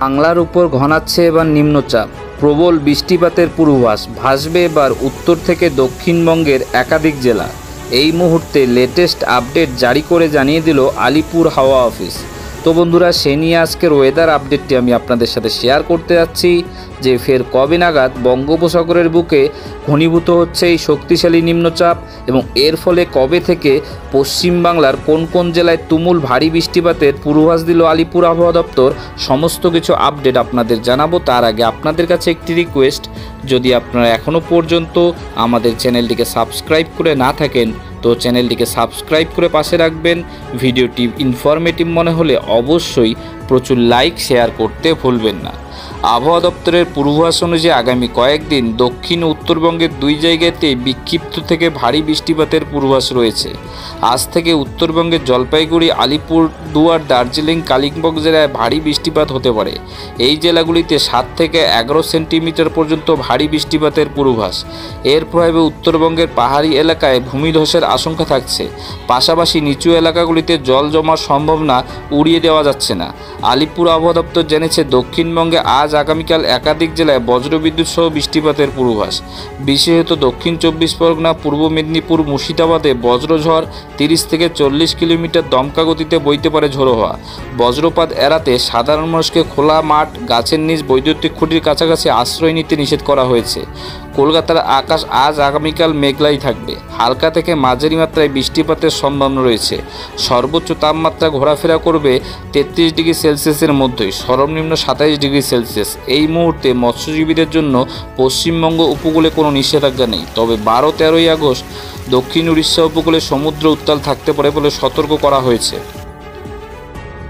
বাংলার উপর ঘনাচ্ছে এবার নিম্নচাপ, প্রবল বৃষ্টিপাতের পূর্বাভাস, ভাসবে এবার উত্তর থেকে দক্ষিণবঙ্গের একাধিক জেলা। এই মুহূর্তে লেটেস্ট আপডেট জারি করে জানিয়ে দিল আলিপুর হাওয়া অফিস। তো বন্ধুরা, সে নিয়ে আজকের ওয়েদার আপডেটটি আমি আপনাদের সাথে শেয়ার করতে যাচ্ছি যে ফের কবে নাগাদ বঙ্গোপসাগরের বুকে ঘনীভূত হচ্ছে এই শক্তিশালী নিম্নচাপ এবং এর ফলে কবে থেকে পশ্চিমবাংলার কোন কোন জেলায় তুমুল ভারী বৃষ্টিপাতের পূর্বাভাস দিল আলিপুর আবহাওয়া দপ্তর। সমস্ত কিছু আপডেট আপনাদের জানাবো। তার আগে আপনাদের কাছে একটি রিকোয়েস্ট, যদি আপনারা এখনও পর্যন্ত আমাদের চ্যানেলটিকে সাবস্ক্রাইব করে না থাকেন তো চ্যানেলটিকে সাবস্ক্রাইব করে পাশে রাখবেন। ভিডিওটি ইনফরমেটিভ মনে হলে অবশ্যই প্রচুর লাইক শেয়ার করতে ভুলবেন না। আবহাওয়া দপ্তরের পূর্বাভাস অনুযায়ী আগামী কয়েকদিন দক্ষিণ ও উত্তরবঙ্গের দুই জায়গাতে বিক্ষিপ্ত থেকে ভারী বৃষ্টিপাতের পূর্বাভাস রয়েছে। আজ থেকে উত্তরবঙ্গের জলপাইগুড়ি, আলিপুরদুয়ার, দার্জিলিং, কালিম্পং জেলায় ভারী বৃষ্টিপাত হতে পারে। এই জেলাগুলিতে 7 থেকে 11 সেন্টিমিটার পর্যন্ত ভারী বৃষ্টিপাতের পূর্বাভাস। এর প্রভাবে উত্তরবঙ্গের পাহাড়ি এলাকায় ভূমিধসের আশঙ্কা থাকছে। পাশাপাশি নিচু এলাকাগুলিতে জল জমার সম্ভাবনা উড়িয়ে দেওয়া যাচ্ছে না। আলিপুর আবহাওয়া দপ্তর জেনেছে দক্ষিণবঙ্গে আজ আগামীকাল একাধিক জেলায় বজ্রবিদ্যুৎ সহ বৃষ্টিপাতের পূর্বাভাস। বিশেষত দক্ষিণ 24 পরগনা, পূর্ব মেদিনীপুর, মুর্শিদাবাদে বজ্রঝড় 30 থেকে 40 কিলোমিটার দমকা গতিতে বইতে পারে ঝোড়ো হওয়া। বজ্রপাত এড়াতে সাধারণ মানুষকে খোলা মাঠ, গাছের নিচ, বৈদ্যুতিক খুঁটির কাছাকাছি আশ্রয় নিতে নিষেধ করা হয়েছে। কলকাতার আকাশ আজ আগামীকাল মেঘলাই থাকবে। হালকা থেকে মাঝারি মাত্রায় বৃষ্টিপাতের সম্ভাবনা রয়েছে। সর্বোচ্চ তাপমাত্রা ঘোরাফেরা করবে 33 ডিগ্রি সেলসিয়াসের মধ্যেই, সর্বনিম্ন 27 ডিগ্রি সেলসিয়াস। এই মুহূর্তে মৎস্যজীবীদের জন্য পশ্চিমবঙ্গ উপকূলে কোনো নিষেধাজ্ঞা নেই, তবে 12-13 আগস্ট দক্ষিণ উড়িষ্যা উপকূলে সমুদ্র উত্তাল থাকতে পারে বলে সতর্ক করা হয়েছে।